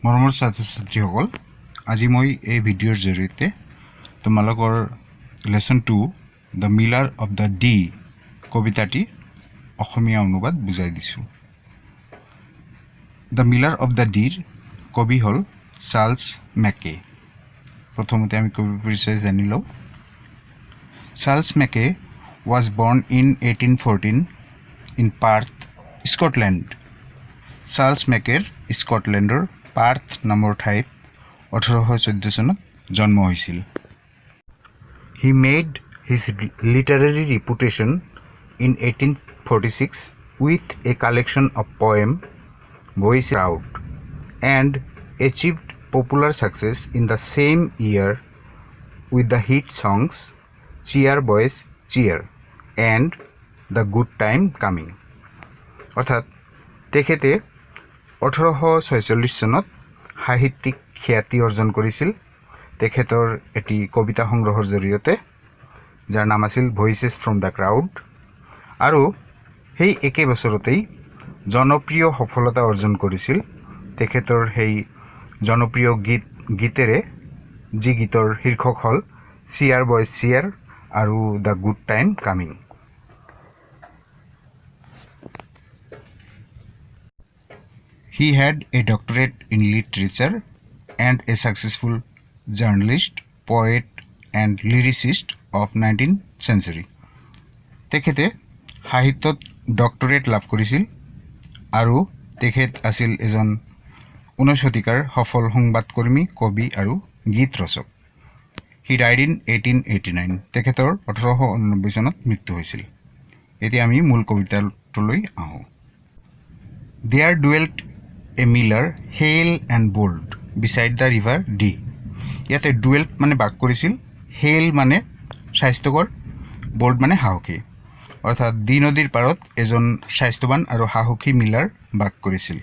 মৰমৰ ছাত্ৰ-ছাত্ৰীসকল আজি মই এই ভিডিঅ'ৰ জৰিয়তে তোমালোকৰ lesson 2 the Miller of the D কবিতাটি অসমীয়া অনুবাদ বুজাই দিছো। দ্য মিলাৰ অফ দ্য ডিৰ কবি হল চাৰ্লছ মেকে। প্ৰথমতে আমি কবি পৰিচয় জানি লওঁ। Charles Mackay was born in 1814 in Perth, Scotland. Charles মেকেৰ স্কটলেণ্ডৰ পাৰ্থ নামৰ ঠাইত 1814 চনত জন্ম হৈছিল। He made his literary reputation in 1846 with a collection of poems, Voice Out, and achieved popular success in the same year with the hit songs Cheer Boys Cheer and The Good Time Coming. অর্থাৎ তেখেতে 1846 চনত সাহিত্যিক খ্যাতি অৰ্জন কৰিছিল। তেখেতৰ এটি কবিতা সংগ্ৰহৰ জৰিয়তে যাৰ নাম আছিল ভয়েসেস ফ্ৰম দ্য ক্ৰাউড, আৰু সেই একে বছৰতেই জনপ্ৰিয় সফলতা অৰ্জন কৰিছিল তেখেতৰ সেই জনপ্ৰিয় গীতেৰে, যি গীতৰ শীৰ্ষক হ'ল চিয়াৰ বয়জ চিয়াৰ আৰু the good time coming. He had a doctorate in literature and a successful journalist, poet and lyricist of 19th century. তেখেতে সাহিত্যত ডক্টৰেট লাভ কৰিছিল আৰু তেখেত আছিল এজন 19 শতিকাৰ সফল সংবাদকৰ্মী, কবি আৰু গীত ৰচক। He died in 1889. তেখেতৰ 1889 চনত মৃত্যু হৈছিল। এতিয়া আমি মূল কবিতাটোলৈ আহোঁ। There dwelt a miller, hale and bold, beside the river Dee. ইয়াতে ডুৱেল্ট মানে বাস কৰিছিল, হেল মানে স্বাস্থ্যকৰ, বোল্ড মানে সাহসী। অৰ্থাৎ দি নদীৰ পাৰত এজন স্বাস্থ্যৱান আৰু সাহসী মিলাৰ বাস কৰিছিল।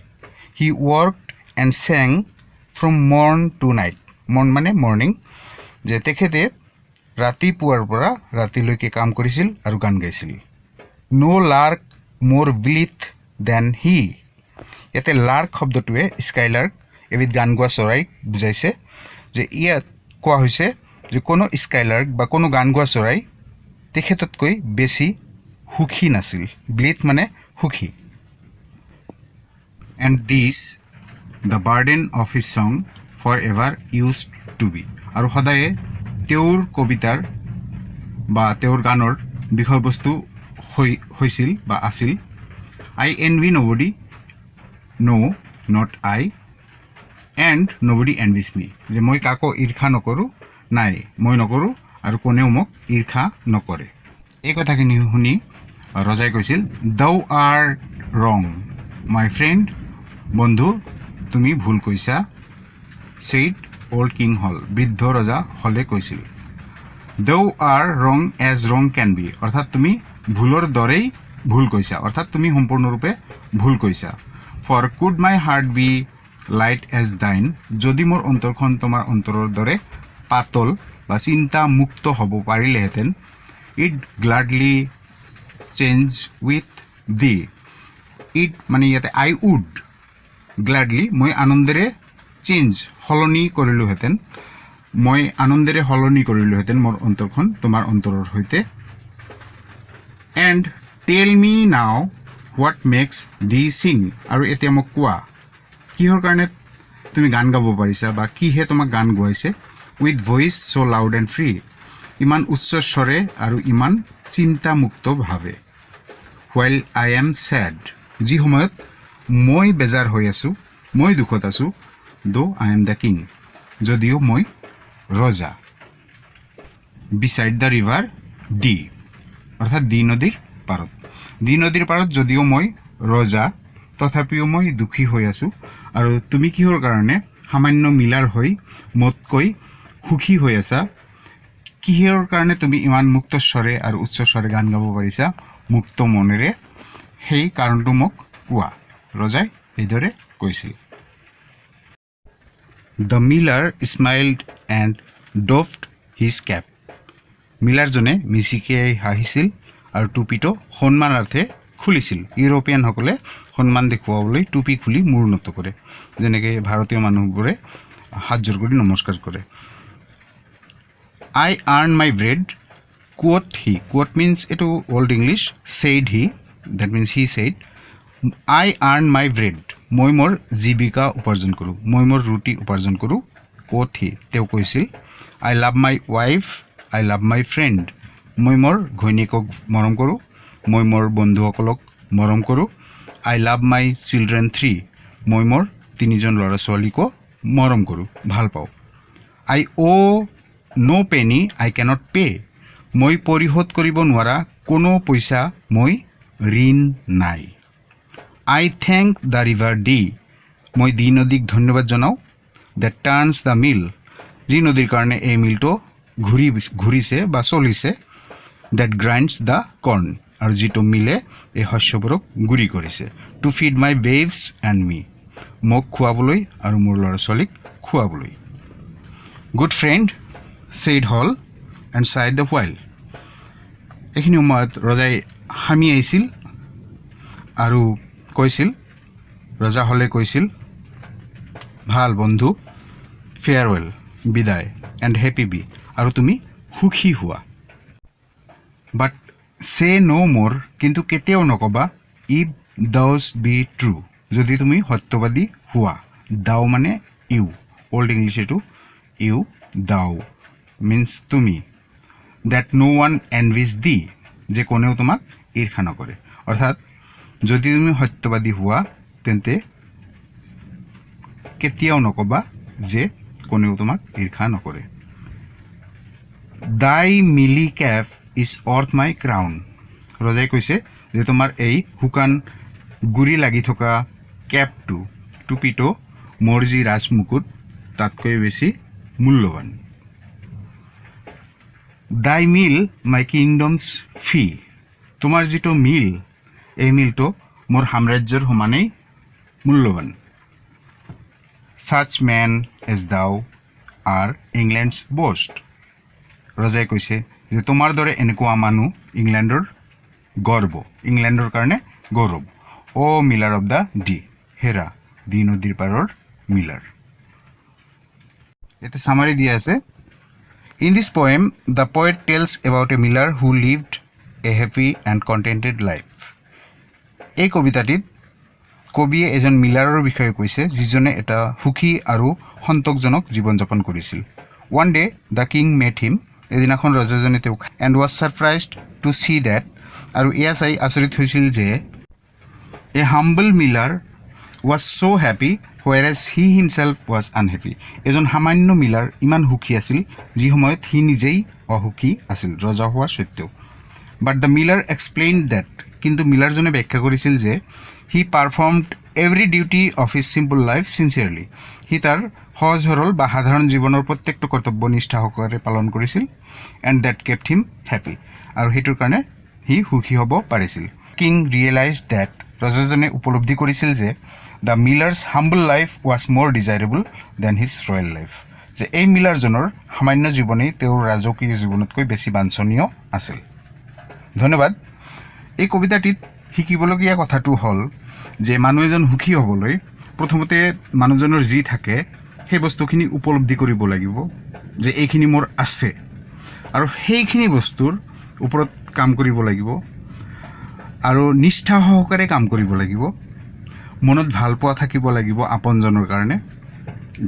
হি ৱৰ্কড এণ্ড চেং ফ্ৰম মৰ্ণ টু নাইট। মৰ্ণ মানে মৰ্ণিং, যে তেখেতে ৰাতিপুৱাৰ পৰা ৰাতিলৈকে কাম কৰিছিল আৰু গান গাইছিল। ন' লাৰ্ক মোৰ ব্লিথ দেন হি। ইয়াতে লাৰ্ক শব্দটোৱে স্কাইলাৰ্ক, এবিধ গান গোৱা চৰাইক বুজাইছে। যে ইয়াত কোৱা হৈছে যে কোনো স্কাইলাৰ্ক বা কোনো গান গোৱা চৰাই তেখেততকৈ বেছি সুখী নাছিল। ব্লিথ মানে সুখী। And this the burden of his song forever used to be. আৰু সদায়ে তেওঁৰ কবিতাৰ বা তেওঁৰ গানৰ বিষয়বস্তু হৈছিল বা আছিল I envy nobody, no not I, and nobody envies me. যে মই কাকো ঈৰ্ষা নকৰোঁ, নাই মই নকৰোঁ আৰু কোনেও মোক ঈৰ্ষা নকৰে। এই কথাখিনি শুনি ৰজাই কৈছিল, দৌ আৰ ৰং মাই ফ্ৰেণ্ড, বন্ধু তুমি ভুল কৈছা। ছেইড অল্ড কিং হল, বৃদ্ধ ৰজা হলে কৈছিল। দৌ আৰ ৰং এজ ৰং কেন বি, অৰ্থাৎ তুমি ভুলৰ দৰেই ভুল কৈছা, অৰ্থাৎ তুমি সম্পূৰ্ণৰূপে ভুল কৈছা। For could my heart be light as thine, যদি মোৰ অন্তৰখন তোমাৰ অন্তৰৰ দৰে পাতল বা চিন্তা মুক্ত হ'ব পাৰিলেহেঁতেন। I'd gladly change with thee. I'd মানে ইয়াতে আই উড, গ্লাডলি মই আনন্দেৰে চেঞ্জ সলনি কৰিলোহেঁতেন, মই আনন্দেৰে সলনি কৰিলোহেঁতেন মোৰ অন্তৰখন তোমাৰ অন্তৰৰ সৈতে। And tell me now what max দি ছিং, আৰু এতিয়া মোক কোৱা কিহৰ কাৰণে তুমি গান গাব পাৰিছা বা কিহে তোমাক গান গোৱাইছে। With voice so' loud and free, ইমান উচ্চ স্বৰে আৰু ইমান চিন্তামুক্তভাৱে। হোৱাইল আই এম ছেড, যি সময়ত মই বেজাৰ হৈ আছোঁ, মই দুখত আছোঁ। Though' I am the king, যদিও মই ৰজা। বিচাইড দ্য ৰিভাৰ ডি, অৰ্থাৎ দি নদীৰ পাৰত। দি নদীৰ পাৰত যদিও মই ৰজা, তথাপিও মই দুখী হৈ আছোঁ। আৰু তুমি কিহৰ কাৰণে সামান্য মিলাৰ হৈ মোতকৈ সুখী হৈ আছা, কিহৰ কাৰণে তুমি ইমান মুক্ত স্বৰে আৰু উচ্চ স্বৰে গান গাব পাৰিছা মুক্ত মনেৰে, সেই কাৰণটো মোক কোৱা, ৰজাই এইদৰে কৈছিল। The miller smiled and doffed his cap. মিলাৰজনে মিচিকিয়াই হাঁহিছিল আৰু টুপিটো সন্মানাৰ্থে খুলিছিল ইউৰোপিয়ানসকলে সন্মান দেখুৱাবলৈ টুপি খুলি মূৰ নত কৰে যেনেকৈ ভাৰতীয় মানুহবোৰে হাত জোৰ কৰি নমস্কাৰ কৰে I earn my bread quoth he quoth means etu old English said he that means he said I earn my bread মই মোৰ জীৱিকা উপাৰ্জন কৰোঁ মই মোৰ ৰুটি উপাৰ্জন কৰোঁ quoth he তেওঁ কৈছিল I love my wife I love my friend মই মোৰ ঘৈণীয়েকক মৰম কৰোঁ মই মোৰ বন্ধুসকলক মৰম কৰোঁ I love my children 3 মই মোৰ তিনিজন ল'ৰা ছোৱালীক মৰম কৰোঁ ভাল পাওঁ I owe no penny I cannot pay মই পৰিশোধ কৰিব নোৱাৰা কোনো পইচা মই ঋণ নাই I thank the river D মই দি নদীক ধন্যবাদ জনাওঁ that turns the mill যি নদীৰ কাৰণে এই মিলটো ঘূৰিছে বা চলিছে that grinds the corn আৰু যিটো মিলে এই শস্যবোৰক গুৰি কৰিছে to feed my babes and me মোক খুৱাবলৈ আৰু মোৰ ল'ৰা ছোৱালীক খুৱাবলৈ good friend said Hall and sighed the while এইখিনি সময়ত ৰজাই হামি আহিছিল আৰু কৈছিল ৰজা হলে কৈছিল ভাল বন্ধু ফেয়াৰৱেল বিদায় এণ্ড হেপী বি আৰু তুমি সুখী হোৱা বাট সে নো মোৰ কিন্তু কেতিয়াও নকবা ইফ দাউজ বি ট্ৰু যদি তুমি সত্যবাদী হোৱা দাও মানে ইউ ওল্ড ইংলিছ এইটো ইউ দাও মিন্স তুমি দ্যাট নো ওৱান এনভিজ দি যে কোনেও তোমাক ঈৰ্ষা নকৰে অৰ্থাৎ যদি তুমি সত্যবাদী হোৱা তেন্তে কেতিয়াও নকবা যে কোনেও তোমাক ঈৰ্ষা নকৰে দাই মিলি কেপ ইজ অৰ্থ মাই ক্ৰাউন ৰজাই কৈছে যে তোমাৰ এই শুকান গুৰি লাগি থকা কেপটো টুপিটো মোৰ যি ৰাজমুকুট তাতকৈ বেছি মূল্যৱান দাই মিল মাই কিংডমছ ফি তোমাৰ যিটো মিল এই মিলটো মোৰ সাম্ৰাজ্যৰ সমানেই মূল্যৱান such men as thou are England's boast ৰজাই কৈছে যে তোমাৰ দৰে এনেকুৱা মানুহ ইংলেণ্ডৰ গৰ্ব ইংলেণ্ডৰ কাৰণে গৌৰৱ অ মিলাৰ অফ দ্য ডি হেৰা দি নদীৰ পাৰৰ মিলাৰ এটা সামাৰি দিয়া আছে In this poem, the poet tells about a miller who lived a happy and contented life. এই কবিতাটিত কবিয়ে এজন মিলাৰৰ বিষয়ে কৈছে যিজনে এটা সুখী আৰু সন্তোষজনক জীৱন যাপন কৰিছিল One day, the king met him. এদিনাখন ৰজাজনে তেওঁক and was surprised to see that আৰু এয়া চাই আচৰিত হৈছিল যে a humble miller was so happy whereas he himself was unhappy এজন সামান্য মিলাৰ ইমান সুখী আছিল যি সময়ত হি নিজেই অসুখী আছিল ৰজা হোৱা সত্ত্বেও but the miller explained that কিন্তু মিলাৰজনে ব্যাখ্যা কৰিছিল যে he performed every duty of his simple life sincerely হি তাৰ সহজ সৰল বা সাধাৰণ জীৱনৰ প্ৰত্যেকটো কৰ্তব্য নিষ্ঠা সহকাৰে পালন কৰিছিল and that kept him happy আৰু হেতুৰ কাৰণে হি সুখী হ'ব পাৰিছিল king realized that ৰজাজনে উপলব্ধি কৰিছিল যে the miller's humble life was more desirable than his royal life যে এই মিলাৰজনৰ সামান্য জীৱনেই তেওঁৰ ৰাজকীয় জীৱনতকৈ বেছি বাঞ্ছনীয় আছিল ধন্যবাদ এই কবিতাটিত শিকিবলগীয়া কথাটো হ'ল যে মানুহ এজন সুখী হ'বলৈ প্ৰথমতে মানুহজনৰ যি থাকে সেই বস্তুখিনি উপলব্ধি কৰিব লাগিব যে এইখিনি মোৰ আছে আৰু সেইখিনি বস্তুৰ ওপৰত কাম কৰিব লাগিব আৰু নিষ্ঠা সহকাৰে কাম কৰিব লাগিব মনত ভাল পোৱা থাকিব লাগিব আপনজনৰ কাৰণে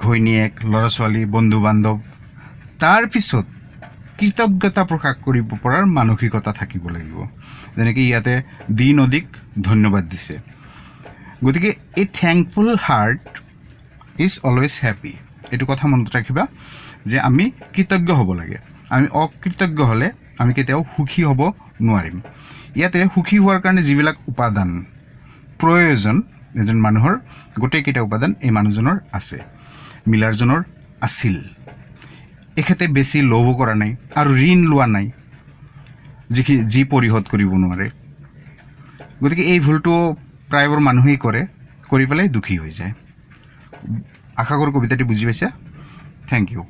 ঘৈণীয়েক ল'ৰা ছোৱালী বন্ধু বান্ধৱ তাৰ পিছত কৃতজ্ঞতা প্ৰকাশ কৰিব পৰাৰ মানসিকতা থাকিব লাগিব যেনেকৈ ইয়াতে দি নদীক ধন্যবাদ দিছে গতিকে a thankful heart is always happy এইটো কথা মনত ৰাখিবা যে আমি কৃতজ্ঞ হ'ব লাগে আমি অকৃতজ্ঞ হ'লে আমি কেতিয়াও সুখী হ'ব নোৱাৰিম ইয়াতে সুখী হোৱাৰ কাৰণে যিবিলাক উপাদান প্ৰয়োজন এজন মানুহৰ গোটেইকেইটা উপাদান এই মানুহজনৰ আছে মিলাৰজনৰ আছিল এখেতে বেছি লোভ কৰা নাই আৰু ঋণ লোৱা নাই যি পৰিশোধ কৰিব নোৱাৰে গতিকে এই ভুলটো প্ৰায়বোৰ মানুহেই কৰে কৰি পেলাই দুখী হৈ যায় আশা কৰোঁ কবিতাটি বুজি পাইছা থেংক ইউ